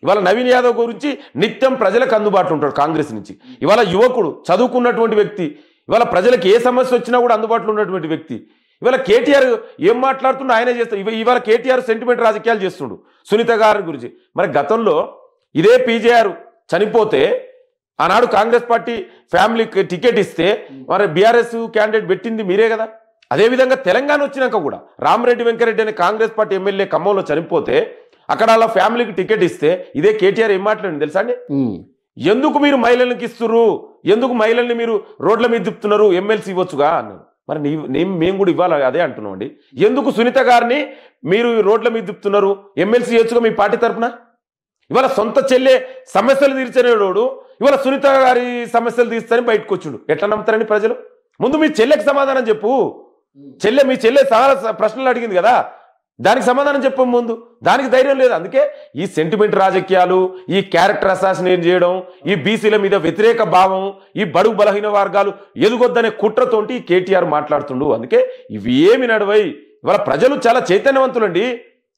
ఇవాళ నవీన్ యాదవ్ గురించి నిత్యం ప్రజలకు అందుబాటులో ఉంటాడు కాంగ్రెస్ నుంచి. ఇవాళ యువకుడు, చదువుకున్నటువంటి వ్యక్తి, ఇవాళ ప్రజలకు ఏ సమస్య వచ్చినా కూడా అందుబాటులో ఉన్నటువంటి వ్యక్తి. ఇవాళ కేటీఆర్ ఏం మాట్లాడుతున్నా ఆయనే చేస్తాడు. ఇవాళ కేటీఆర్ సెంటిమెంట్ రాజకీయాలు చేస్తుండు సునీత గారి గురించి. మరి గతంలో ఇదే పీజేఆర్ చనిపోతే ఆనాడు కాంగ్రెస్ పార్టీ ఫ్యామిలీకి టికెట్ ఇస్తే మరి బీఆర్ఎస్ క్యాండిడేట్ పెట్టింది మీరే కదా. అదేవిధంగా తెలంగాణ వచ్చినాక కూడా రామరెడ్డి వెంకరెడ్డి అనే కాంగ్రెస్ పార్టీ ఎమ్మెల్యే ఖమ్మంలో చనిపోతే అక్కడ వాళ్ళ ఫ్యామిలీకి టికెట్ ఇస్తే ఇదే కేటీఆర్ ఏం మాట్లాడింది తెలుసా అండి? ఎందుకు మీరు మహిళలకు ఇస్తున్నారు, ఎందుకు మహిళల్ని మీరు రోడ్ల మీద తిప్పుతున్నారు, ఎమ్మెల్సీ ఇవ్వచ్చుగా అన్నారు. మరి మేము కూడా ఇవ్వాలి అదే అంటున్నాం అండి. ఎందుకు సునీత గారిని మీరు రోడ్ల మీద తిప్పుతున్నారు, ఎమ్మెల్సీ ఇవ్వచ్చుగా మీ పార్టీ తరఫున? ఇవాళ సొంత చెల్లె సమస్యలు తీర్చనేవాడు ఇవాళ సునీత గారి సమస్యలు తీర్చని బయటకు వచ్చాడు. ఎట్లా నమ్ముతారండి ప్రజలు? ముందు మీ చెల్లెకి సమాధానం చెప్పు. మీ చెల్లె చాలా ప్రశ్నలు అడిగింది కదా, దానికి సమాధానం చెప్పం ముందు. దానికి ధైర్యం లేదు. అందుకే ఈ సెంటిమెంట్ రాజకీయాలు, ఈ క్యారెక్టర్ అసాసినేట్ చేయడం, ఈ బీసీల మీద వ్యతిరేక భావం, ఈ బడుగు బలహీన వర్గాలు ఎదుగొద్దనే కుట్రతోటి కేటీఆర్ మాట్లాడుతుండు. అందుకే ఇవి ఏమి నడవై. ఇవాళ ప్రజలు చాలా చైతన్యవంతులండి,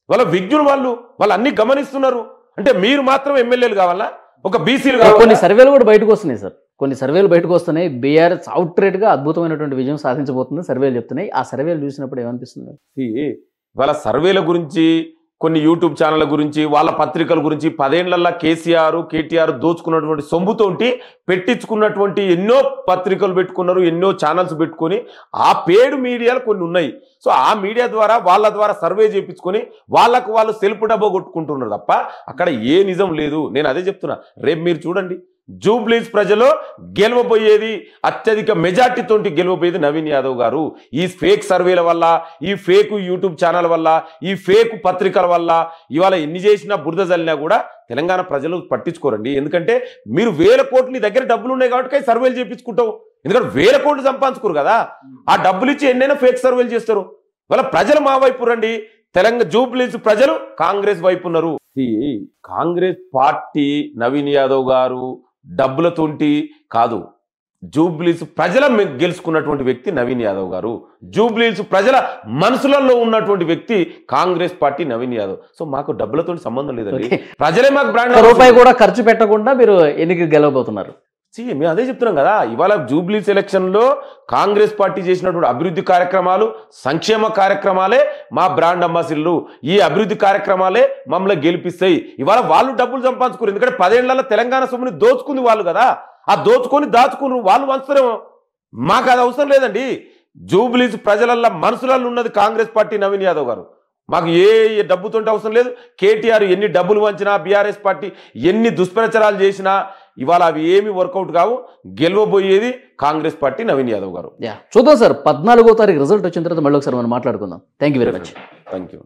వాళ్ళ విజ్ఞులు, వాళ్ళు అన్ని గమనిస్తున్నారు. అంటే మీరు మాత్రం ఎమ్మెల్యేలు కావాలా, ఒక బీసీలు కావాలి. కొన్ని సర్వేలు కూడా బయటకు వస్తున్నాయి సార్, కొన్ని సర్వేలు బయటకు వస్తున్నాయి. బీఆర్ఎస్ అవుట్రేట్గా అద్భుతమైనటువంటి విజయం సాధించబోతుంది సర్వేలు చెప్తున్నాయి. ఆ సర్వేలు చూసినప్పుడు ఏమనిపిస్తుంది? వాళ్ళ సర్వేల గురించి, కొన్ని యూట్యూబ్ ఛానళ్ళ గురించి, వాళ్ళ పత్రికల గురించి 10 ఏళ్లలో కేటీఆర్ దోచుకున్నటువంటి సొమ్ముతోటి పెట్టించుకున్నటువంటి ఎన్నో పత్రికలు పెట్టుకున్నారు, ఎన్నో ఛానల్స్ పెట్టుకొని ఆ పేడు మీడియాలు కొన్ని ఉన్నాయి. సో ఆ మీడియా ద్వారా వాళ్ళ ద్వారా సర్వే చేయించుకొని వాళ్ళు సెల్ఫ్ డబ్బా కొట్టుకుంటున్నారు తప్ప అక్కడ ఏ నిజం లేదు. నేను అదే చెప్తున్నా. రేపు మీరు చూడండి, జూబ్లీహిల్స్ ప్రజలు గెలవబోయేది అత్యధిక మెజార్టీతోటి గెలవబోయేది నవీన్ యాదవ్ గారు. ఈ ఫేక్ సర్వేల వల్ల, ఈ ఫేక్ యూట్యూబ్ ఛానల్ వల్ల, ఈ ఫేక్ పత్రికల వల్ల ఇవాళ ఎన్ని చేసినా బురద జల్లినా కూడా తెలంగాణ ప్రజలు పట్టించుకోరండి. ఎందుకంటే మీరు 1000 కోట్లు దగ్గర డబ్బులు ఉన్నాయి కాబట్టి సర్వేలు చేయించుకుంటావు. ఎందుకంటే 1000 కోట్లు సంపాదించుకోరు కదా, ఆ డబ్బులు ఇచ్చి ఎన్నైనా ఫేక్ సర్వేలు చేస్తారు. ఇవాళ ప్రజలు మా వైపు రండి, తెలంగాణ జూబ్లీహిల్స్ ప్రజలు కాంగ్రెస్ వైపు ఉన్నారు. కాంగ్రెస్ పార్టీ నవీన్ యాదవ్ గారు డబ్బులతోటి కాదు, జూబ్లీహిల్స్ ప్రజల గెలుచుకున్నటువంటి వ్యక్తి నవీన్ యాదవ్ గారు. జూబ్లీహిల్స్ ప్రజల మనసులలో ఉన్నటువంటి వ్యక్తి కాంగ్రెస్ పార్టీ నవీన్ యాదవ్. సో మాకు డబ్బులతో సంబంధం లేదండి, ప్రజలే మాకు బ్రాండ్. రూపాయి కూడా ఖర్చు పెట్టకుండా మీరు ఎన్నికలు గెలవబోతున్నారు. మేము అదే చెప్తున్నాం కదా. ఇవాళ జూబ్లీహిల్స్ ఎలక్షన్లో కాంగ్రెస్ పార్టీ చేసినటువంటి అభివృద్ధి కార్యక్రమాలు, సంక్షేమ కార్యక్రమాలే మా బ్రాండ్ అంబాసిడర్లు. ఈ అభివృద్ధి కార్యక్రమాలే మమ్మల్ని గెలిపిస్తాయి. ఇవాళ వాళ్ళు డబ్బులు సంపాదించుకోరు, ఎందుకంటే 10 ఏళ్లలో తెలంగాణ సొమ్ముని దోచుకుంది వాళ్ళు కదా. ఆ దోచుకొని దాచుకున్నారు వాళ్ళు వంచుతారేమో, మాకు అది అవసరం లేదండి. జూబ్లీహిల్స్ ప్రజలల్లో మనసులలో ఉన్నది కాంగ్రెస్ పార్టీ నవీన్ యాదవ్ గారు. మాకు ఏ డబ్బుతోటి అవసరం లేదు. కేటీఆర్ ఎన్ని డబ్బులు వంచినా, బీఆర్ఎస్ పార్టీ ఎన్ని దుష్ప్రచారాలు చేసినా ఇవాళ అవి ఏమి వర్కౌట్ కావు. గెలవబోయేది కాంగ్రెస్ పార్టీ నవీన్ యాదవ్ గారు. చూద్దాం సార్, 14వ తారీఖు రిజల్ట్ వచ్చిన తర్వాత మళ్ళీ ఒకసారి మనం మాట్లాడుకుందాం. Thank you very much. Thank you.